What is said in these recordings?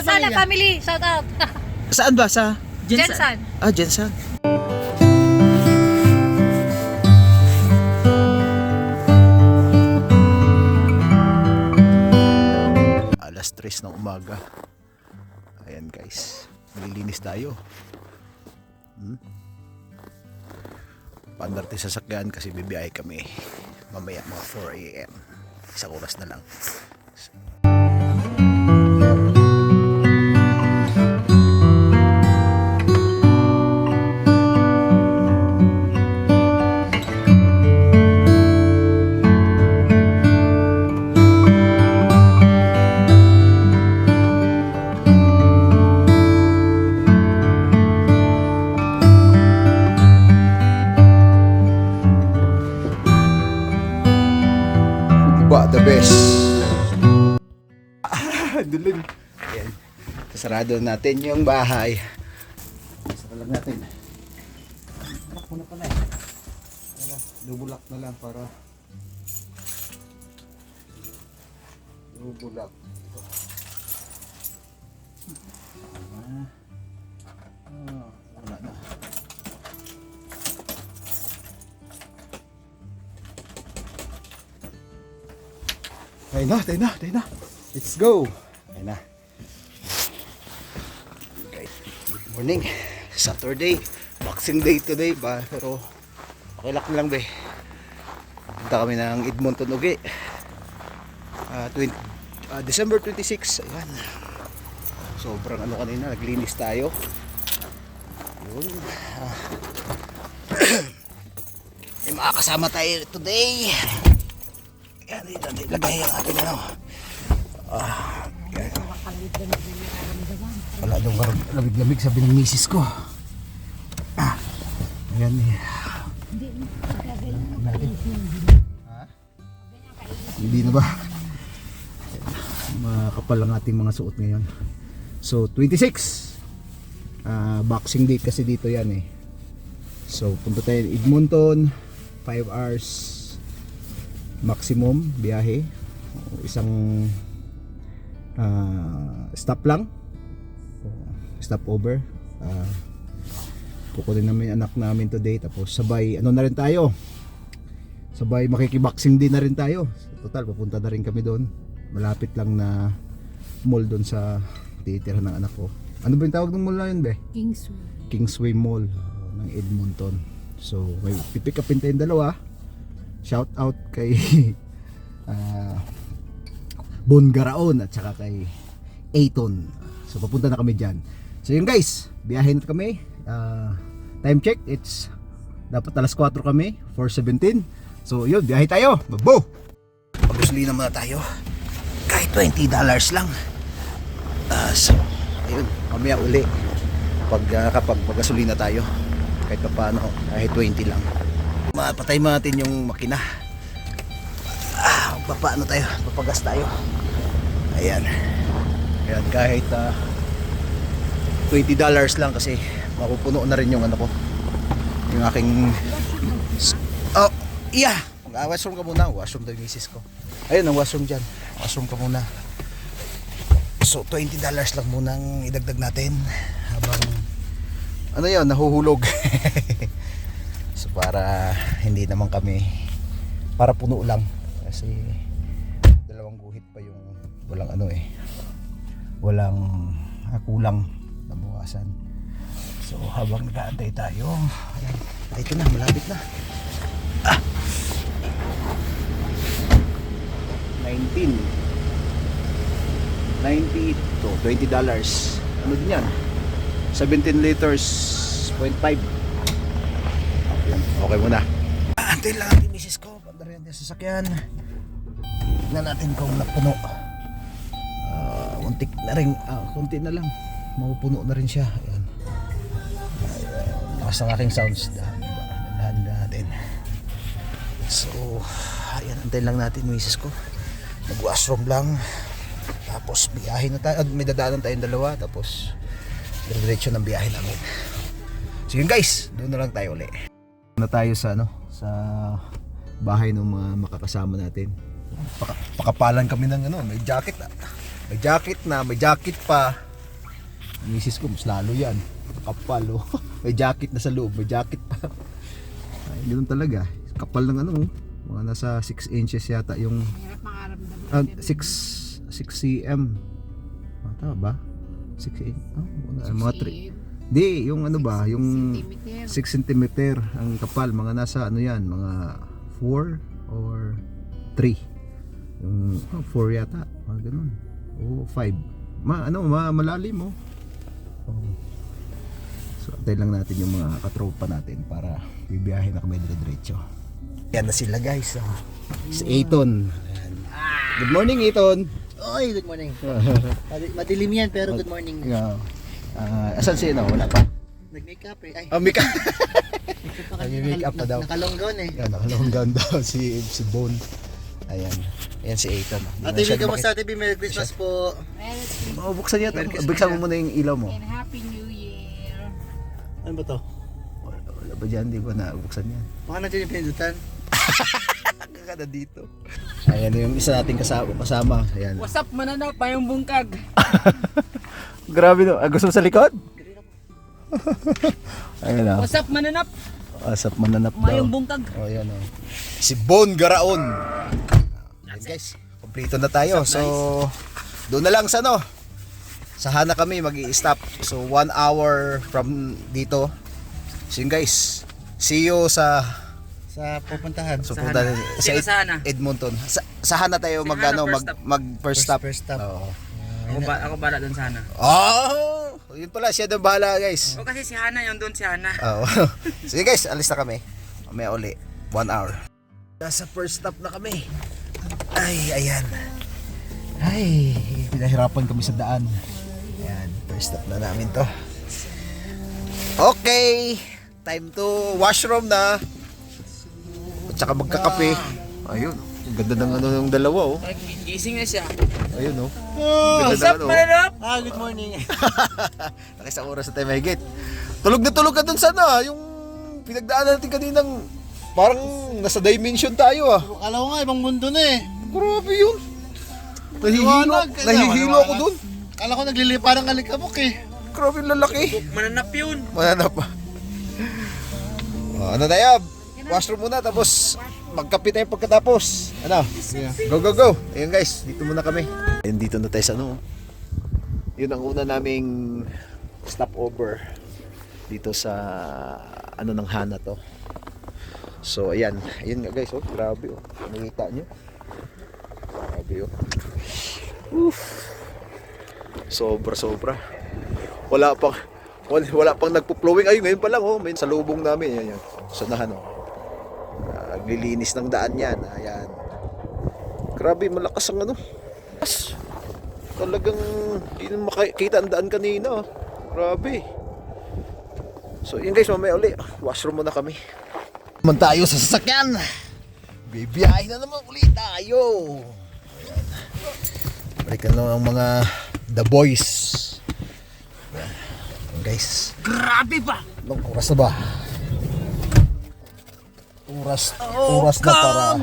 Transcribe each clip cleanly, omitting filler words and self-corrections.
Sala family, shout out. Saan ba? Sa Jensan. Jensan. Alas 3 ng umaga. Ayan guys, nililinis tayo. Pandarte sa sasakyan kasi bibiyahe kami mamaya mga 4 AM. Isang oras na lang. The best. Duling. Ayan. Sarado natin yung bahay. Sara lang natin. Anak mo na pala eh. Double lock na lang para double lock. Wala na. Tayo na. Let's go. Tayo na. Okay. Good morning. Saturday. Boxing day today ba? Pero okay lang be. Punta kami ng Edmonton ugi. December 26. Ayan. Sobrang ano kanina. Naglinis tayo. Yun. May makakasama tayo today. Yan, ilagay ang ating ano. Yan. Wala daw lamig-lamig sabi ng misis ko. Ayan eh. Hindi na ba? Makapal ang ating mga suot ngayon. So 26 boxing date kasi dito yan eh. So punta tayo Edmonton 5 hours maximum biyahe, isang stop lang, stop over. Kukunin namin yung anak namin today, tapos sabay ano na rin tayo, sabay makikiboxing din na rin tayo. Total papunta na rin kami doon, malapit lang na mall doon sa titirahan ng anak ko. Ano ba yung tawag ng mall na yun be? Kingsway Mall ng Edmonton. So may pipick upin tayong dalawa. Shout out kay Bon Garaon at saka kay Ayton. So papunta na kami dyan. So yun guys, biyahin na kami. Time check, it's dapat alas 4 kami, 4:17. So yun, biyahe tayo. Babo! Pag-gasolina muna tayo. Kahit $20 lang. So ayun, mamaya uli kapag pag-gasolina tayo. Kahit pa paano, kahit 20 lang. Mapatay mo natin yung makina. Papaano tayo? Papagas tayo. Ayan. Ayan, kahit $20 lang kasi mapupuno na rin yung ano ko. Yung aking washroom ka muna. Washroom daw yung misis ko. Ayun ang washroom dyan. Washroom ka muna. So $20 lang munang idagdag natin habang ano yun, nahuhulog. So para hindi naman kami para puno lang kasi dalawang guhit pa yung walang ano eh, walang kulang na buwasan. So habang nag-aantay tayo, ayan, ito na, malapit na. 90 to $20. Ano din yan? 17 liters 0.5. Okay muna. Antay lang natin misis ko. Pandarin natin sa sasakyan. Tignan natin kung napuno. Untik na rin. Kunti na lang. Mapupuno na rin siya. Ayan. Lakas ng aking sounds. Dahan natin. So, ayan. Antay lang natin misis ko. Mag-washroom lang. Tapos biyahe na tayo. May dadaanan tayong dalawa. Tapos diretso ng biyahe namin. So yun guys. Doon na lang tayo ulit. Na tayo sa sa bahay ng mga makakasama natin. Pakapalan kami ng may jacket na. May jacket pa. Misis ko, mas lalo yan. Kapal oh. May jacket na sa loob, may jacket pa. Ay, ganoon talaga. Kapal ng ano, mga nasa 6 inches yata yung Hirap makaramdam. 6 cm. Tama ba? 6 cm. Mga 3. Di, yung ano ba, yung 6 cm ang kapal, mga nasa ano yan, mga 4 or 3. Yung 4 yata, mga ganun. O 5. Malalim oh. So, antay lang natin yung mga katropa natin para bibiyahin na kami diretso. Yan na sila guys. Si Eton. Good morning, Eton. Oy, good morning. Madilim yan pero good morning. Yeah. Asan si no? Wala pa. Nag-makeup eh. Ay, Makeup. Nag-makeup pa daw. Nakalong gown eh. Yan, nakalong gown daw si Bon. Ayan. Ayan si Eton. Ate B, kamusta Ate B? Merry Christmas po. Oh, buksan niya ito. Buksan mo muna yung ilaw mo. And Happy New Year. Ano ba to? Wala ba dyan? Di ba nabuksan yan? Baka nandiyan yung pindutan. Kagada dito. Ayan yung isa nating kasama. Ayan. What's up, mananaw pa yung bungkag? Grabe no. Gusto mo sa likod? Ayan o. What's up, mananap? Asap mananap daw. Mayong bungkag. O yan o. Si Bon Garaon. Ayan guys. Kompleto na tayo. So doon na lang sa no. Sa Hana kami mag-i-stop. So 1 hour from dito. So yun guys. See you sa Pupuntahan. so, Sa punta Hana. Sino sa Hana? Edmonton. Sa Hana tayo Si mag Hana ano first mag first stop. First stop. Oo. Ako bala doon sana. Oh, yun pala siya doon bahala guys. O kasi si Hana yung doon si Hana. Oo. Sige guys, alis na kami. Mamaya uli, 1 hour. Nasa first stop na kami. Ay, ayan. Ay, pinahirapan kami sa daan. Ayan, first stop na namin to. Okay, time to washroom na. At saka magkakape. Ayun, ang ganda ng ano ng dalawa oh. Ay, gising na siya. Ayun oh. What's up, mananap? Good morning. Nakisang oras na tayo mahigit. Tulog na tulog ka dun sana. Yung pinagdaanan natin kaninang parang nasa dimension tayo ah. Akala ko nga ibang mundo na eh. Grabe yun. Maliwanag. Nahihilo ako dun. Akala ko naglilipa ng alikabok eh. Grabe yung lalaki. Mananap yun. Mananap pa. Ano tayo? Washroom muna tapos magkape tayo pagkatapos. Ano? Go go go. Ayun guys, dito muna kami. Ayun dito na tayo sa ano. Yun ang una naming stopover dito sa ano ng Hana to. So ayan, ayun nga guys, oh, grabe oh. Nakita niyo? Grabe oh. Oof. Sobra. Wala pang nagpo-flowing. Ayun ngayon pa lang oh, may salubong namin yan. Sanahan oh. Naglilinis ng daan yan. Ayan. Grabe, malakas ang ano. Talagang hindi na makikita ang daan kanina. Grabe. So yun guys, mamaya uli. Washroom muna kami. Naman tayo sa sasakyan. Bibiyahin na naman uli tayo. Ayan. Balikan lang ang mga The Boys. Ayan guys. Grabe pa! Ilang oras na ba? Oras na para.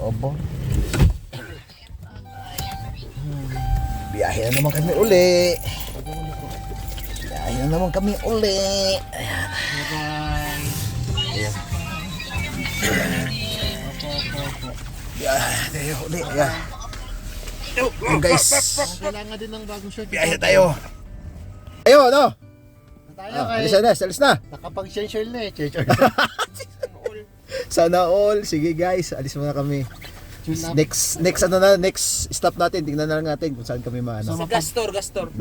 Opo. Biyahe na naman kami uli. Ayan. Ayan. Biyahe tayo uli. Ayan. Ayan guys. Kailangan din ng bagong shirt. Biyahe tayo. Ayo, no? Tayo kay Alis na. nakapag-share na eh. Sana all. Sige guys, alis muna kami. Next stop natin. Tingnan na lang natin kung saan kami maano. Sa Gastor.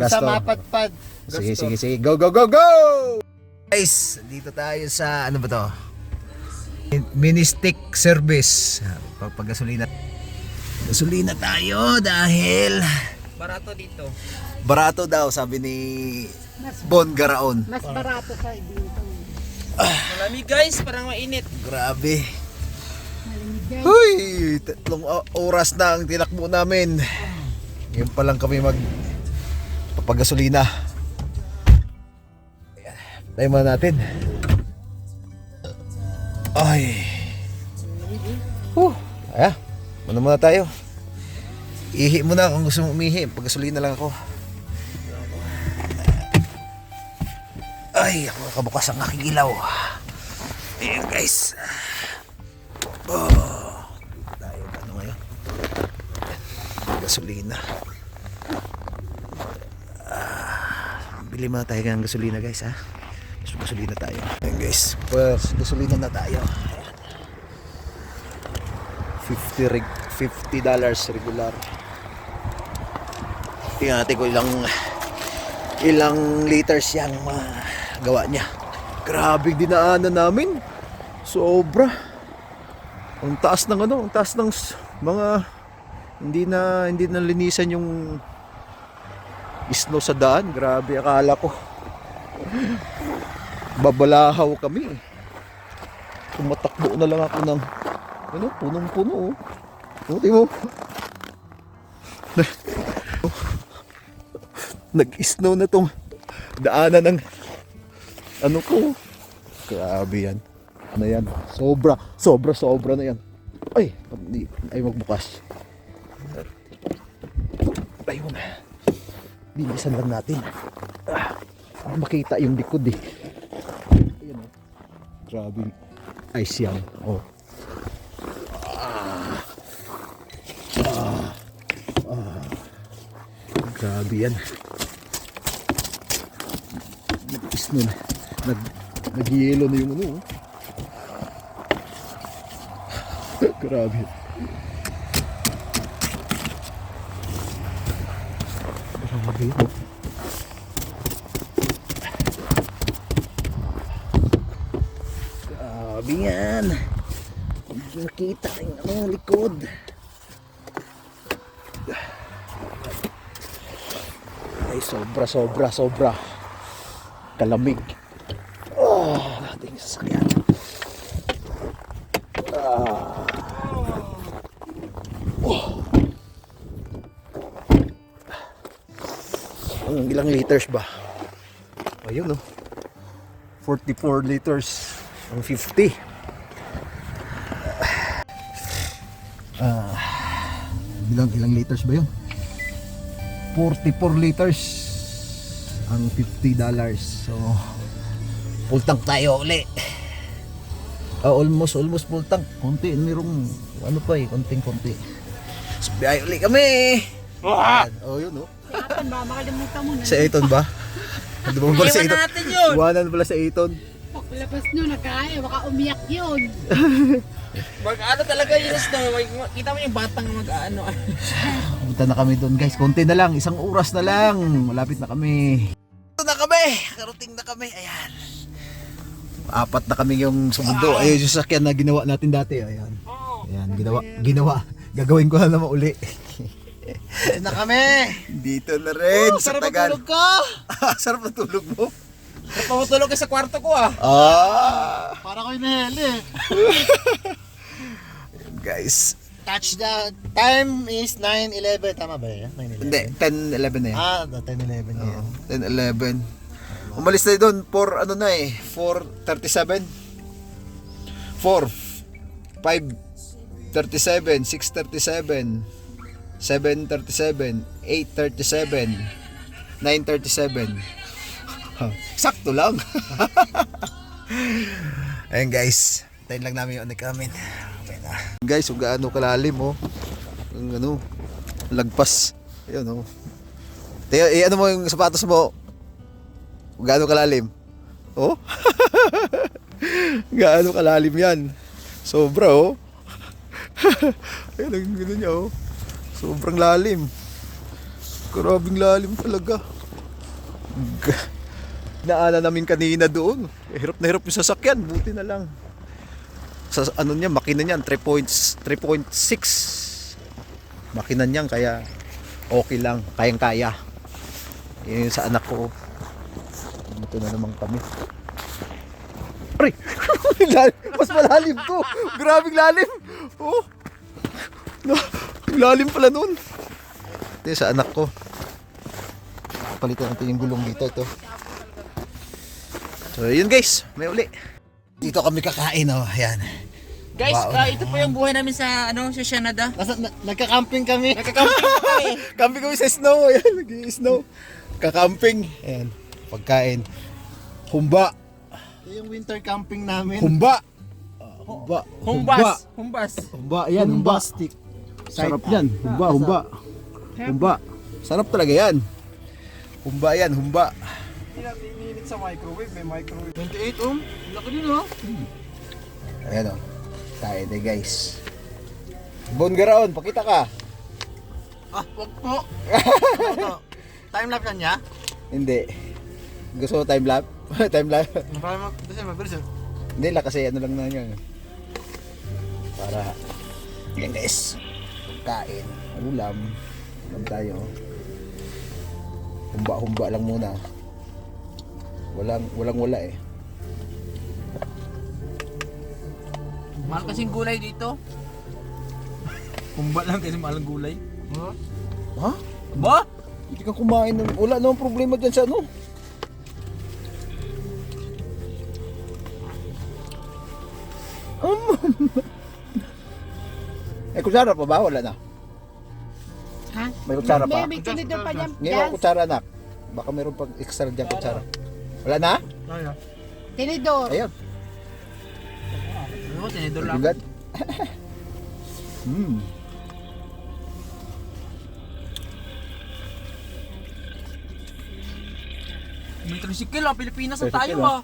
Sa mapatpad. Sige. Go. Guys, dito tayo sa ano ba to? Ministick service. Pagpagasolina. Gasolina tayo dahil Barato dito. barato daw sabi ni Bon Garaon. Mas barato sa dito. Malamig guys, parang mainit. Grabe. Huy, 3 oras na ang tinakbo namin. Ngayon pa lang kami papagasolina. Ayan, tayo muna natin. Ay. Ayan, muna tayo. Ihi muna kung gusto mong umihi. Pagasolina lang ako. Ay, ako nakabukas ang aking ilaw. Ayan guys. Oh, tayo ano ngayon? Gasolina. Bili muna tayo ng gasolina guys ha. So, gasolina tayo. Ayan guys, first gasolina na tayo. Ayan. $50 regular. Tingnan natin kung ilang liters yung gawa niya. Grabe dinaanan namin. Sobra. Ang taas ng ang taas ng mga hindi na linisan yung snow sa daan. Grabe, akala ko babalahaw kami. Tumatakbo na lang ako ng punong-puno. Tingnan mo. Nag-snow na tong daanan ng ko. Grabe yan. Ano yan? Sobra na yan. Ay magbukas. Ayun. Bilisan lang natin. Makita yung likod eh. Ayan o. Grabe. Ice yan. Oh. Grabe yan. Nag-snow na. Nag-yelo na yung Grabe. Grabe. Grabe yan. Nakita yung likod. Ay, sobra. Kalamig. Ating sasakyan. Ang ilang liters ba? Ayun 44 liters ang 50. Ilang liters ba yun? 44 liters ang $50. So full tank tayo uli. Almost full tank. Konti, mayroong konting-konti. So biyahe uli kami. Yun Saan ba? Makalimutan mo na. Sa Eton ba? Hindi ba pala sa Iwan Eton? na natin yun. Iwanan pala sa Eton. Paglabas nyo, nagkaya. Baka umiyak yun. Talaga yun snow. Kita mo yung batang Punta na kami doon guys. Konti na lang. 1 oras na lang. Malapit na kami. Ito na kami. Karating na kami. Ayan. 4 na kami yung sumundo. Ayun yung sasakyan na ginawa natin dati. Ayan. Ayan. Ginawa. Gagawin ko na naman uli. Dito na kami. Dito na rin. Sa sarap Tagal. matulog ka. Sarap matulog mo. Sarap matulog ka sa kwarto ko Para ko inaheli. Guys. Touchdown. Time is 9:11. Tama ba yan? 9:11? Hindi. 10-11 na yan. 10:11 yan. 10-11. Umalis na doon for 4:37. 5:37, 6:37, 7:37, 8:37, 9:37. Sakto lang. Ayun guys, tayo lang namin yung namin. Okay na. Guys, kung gaano kalalim ang lagpas. Ayun Tayo, ano mo yung sapatos mo? Kung gaano kalalim? Gaano kalalim yan? Sobra Ayun, ang gano'n niya sobrang lalim. Grabing lalim talaga. Naana namin kanina doon. Hirap na hirap yung sasakyan. Buti na lang. Sa makina niyan 3.6. Makina niyan kaya okay lang. Kayang-kaya. Yun sa anak ko. Dito na naman kami. Aray! Mas malalim to. Grabing lalim. Lalim pala nun. Ito sa anak ko. Palitan natin yung gulong dito. Ito. So yun guys, may uli. Dito kami kakain Ayan. Guys, Wow. ito po yung buhay namin sa sa Shanada. Nagka-camping kami. Nagka-camping kami. Camping kami sa snow. Ayan, nag-snow. Kakamping. Ayan, pagkain. Humba. Ito yung winter camping namin. Humba. Humba. Humbas. Humbas. Humba. Yan, humba. Stick. Sarap yan. Humba, humba. Humba. Sarap talaga yan. Humba yan, humba. Hindi natin iniinit sa microwave. May microwave. 28 Laki din oh. Ayan o. Kain eh guys. Bon Garaon, pakita ka. Ah, wag po. Time lapse yan niya? Hindi. Gusto mo time lapse? Time lapse? Kasi mabilis eh. Hindi lang kasi ano lang na yan. Para guys. Kain. Ulam. Ulam tayo. Humba-humba lang muna. Walang-wala eh. Mahal kasing gulay dito. Humba lang kasi mahal ang gulay. Ha? Ba? Hindi ka kumain ng... Wala namang problema dyan sa ano. Eh, kutsara pa ba? Wala na. Ha? May kutsara pa? May tinidor pa dyan. Ngayon ang kutsara, anak. Baka meron pag extra dyan kutsara. Wala na? Tinidor. Ayun. Ano, tinidor lang. Agad. May tricycle ah, Pilipinas na tayo ah.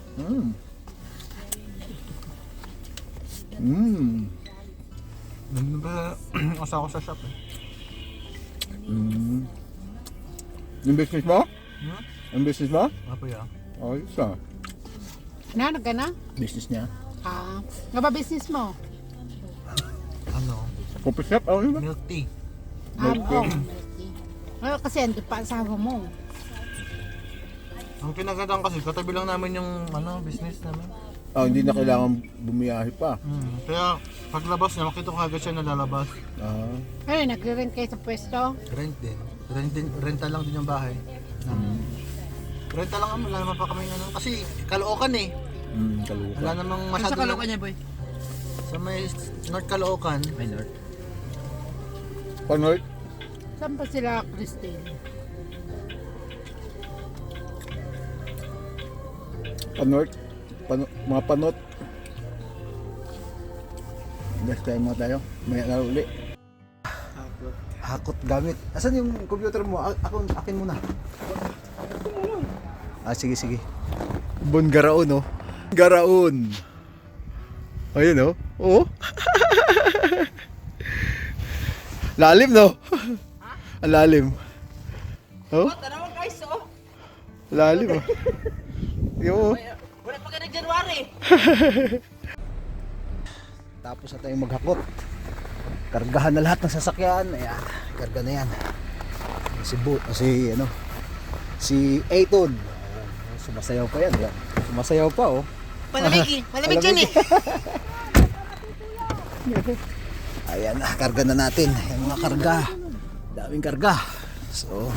Nandun pa asa ko sa shop eh. Yung business mo? Yung business mo? Apa ya? Oh, isa. Nag na? Business niya. Nga ba business mo? Ano? Coffee shop? Oh, yun ba? Milk tea. Oo. Kasi ando pa asawa mo. Ang kinagandang kasi katabi lang namin yung business namin. Oh, hindi na kailangan bumiyahe pa. Kaya paglabas niya, makita ko agad siya nalalabas. Ay, nagre-rent kayo sa pwesto? Rent din. Renta lang din yung bahay. Renta lang wala naman pa kami kasi Caloocan eh. Kaluka. Wala namang Ano sa masyado. Caloocan niya boy? Sa may North Caloocan. May Lord. Panort? Saan pa sila, Christine? Panort? Mga panot? Gas tayo mga tayo. May uli. Hakot gamit. Asan yung computer mo? Akin muna. Sige. Bon Garaon oh. Garaon. Ayun oh. Oo. Lalim no? Ang lalim. Oh? Tanawan guys oh. Lalim oh. Yo. Wala pa ka January. Tapos na tayong maghakot. Kargahan na lahat ng sasakyan. Ayan, karga na yan. Si Aiton. Sumasayaw pa yan. Sumasayaw pa oh. Malamig dyan eh. Ayan na, karga na natin. Yung mga karga. Daming karga. So,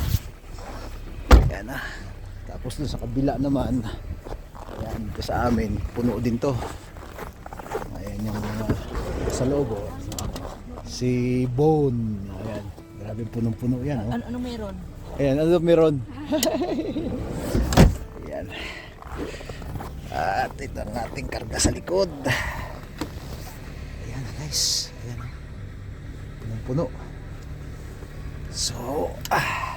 ayan na. Tapos dun sa kabila naman. Ayan, dito sa amin. Puno din to. Ayan yung sa loob oh. Si Bone. Ayan. Grabe punong-puno yan oh. Ano meron? Ayan, ano meron? Ayan. At ito ang ating karga sa likod. Ayan guys. Ayan. Punong-puno. So, ayan.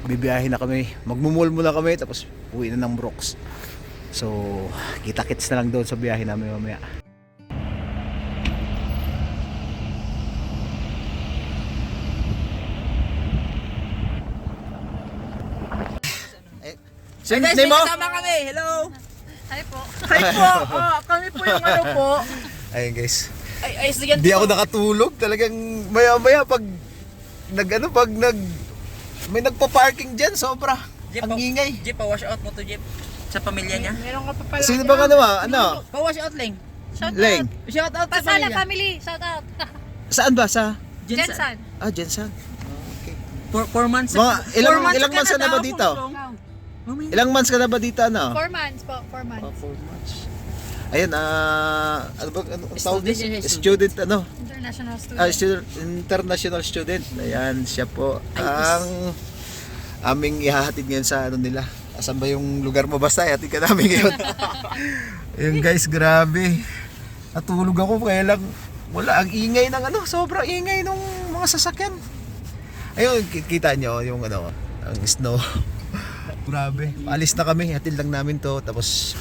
Bibiyahin na kami. Magmumul muna kami tapos uwi na ng Brooks. So, kita-kits na lang doon sa biyahe namin mamaya. Hey guys, may kasama kami. Hello. Hi po. Hi po. Kami po yung ano po. Ayun guys. Ay, estudyante Hindi po. ako nakatulog. Talagang maya-maya pag may nagpa-parking dyan, sobra. Ang ingay. Jeep, pa-wash out mo to Jeep. Sa pamilya niya. Meron ka pa pala. Sino ba ano? Pa-wash out, Leng. Leng. Shout out sa Pasala pamilya. family, shout out. Saan ba? Sa? Jensen. Jensen. 4 months. Mga ilang 4 months months ka na ba dito? Ilang months ka na ba dito 4 months po, 4 months. 4 months. Ayun, ano ba tawag Student. student ano? International student. International student. Ayan, siya po ang aming ihahatid ngayon sa ano nila. Asan ba yung lugar mo? Basta ihatid ka namin ngayon. Ayun guys, grabe. Natulog ako kaya lang wala ang ingay ng ano, sobrang ingay ng mga sasakyan. Ayun, kita nyo yung ano, ang snow. Grabe. Paalis na kami, hatid lang namin to. Tapos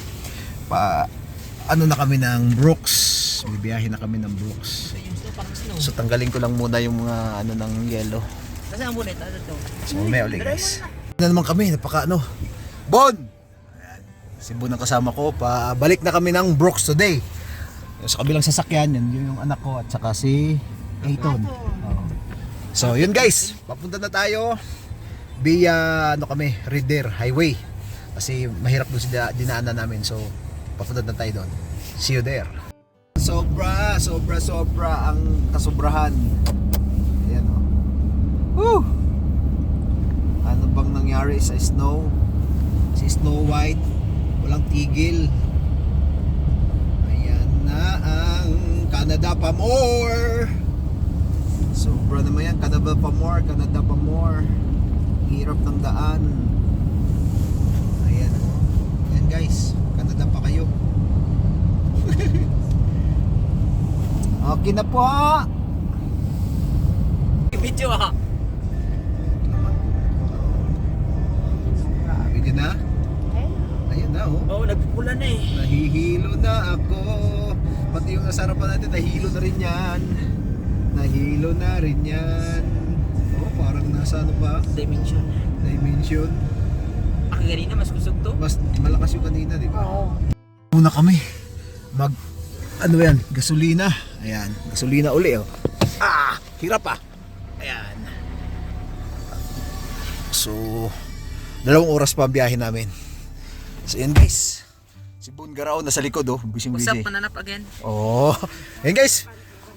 ano na kami ng Brooks. Bibiyahe na kami ng Brooks. So tanggalin ko lang muna yung mga ano ng yellow. Kasi ang bonnet, ano to? So may ulit guys. Na naman kami, napaka ano. Bon! Ayan. Si Bon ang kasama ko. Pabalik na kami ng Brooks today. Yung sa kabilang sasakyan, yun yung anak ko at saka si Ayton. Oo. So yun guys, papunta na tayo via ano kami, Reeder Highway. Kasi mahirap doon sa dinaanan namin. So papunta na tayo doon. See you there. Sobra ang kasobrahan. Ayan o. Woo! Ano bang nangyari sa snow? Si Snow White walang tigil. Ayan na ang Canada pa more. Sobra naman yan. Canada pa more. Hirap ng daan. Ayan o. Ayan guys, Canada pa kayo. Okay na po. Video ah. Video na? Ayan na oh. Oo, nagpupula na eh. Nahihilo na ako. Pati yung nasa harapan natin, nahihilo na rin yan. Nahilo na rin yan. Oh, parang nasa ano pa? Dimension. Ang kanina, mas kusog to. Mas malakas yung kanina, di ba? Oo. Muna kami. Ano yan? Gasolina. Ayan, gasolina uli oh. Hirap ah. Ayan. So, 2 oras pa ang biyahe namin. So, yan guys. Si Bon Garao nasa likod oh. Busy. What's up, mananap again? Oh. Yan guys.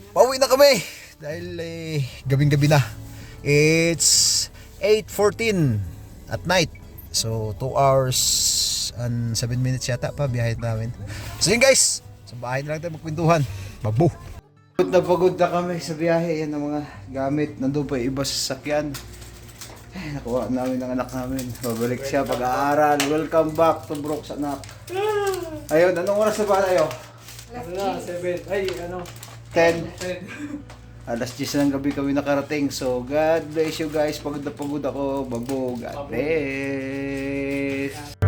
Pauwi na kami. Dahil gabing-gabi na. It's 8:14 at night. So 2 hours and 7 minutes yata pa biyahe namin. So yun guys. Sa bahay na lang tayo magkwentuhan. Babu. Pagod na kami sa biyahe. Yan ang mga gamit. Nandun pa yung iba sa sasakyan. Nakuha namin ng anak namin. Babalik siya pag-aaral. Welcome back to Brooks, anak. Ayun, anong oras na ba tayo? 7. Ay, ano? 10. Alas 10 ng gabi kami nakarating. So, God bless you guys. Pagod na pagod ako. Bago. God bless.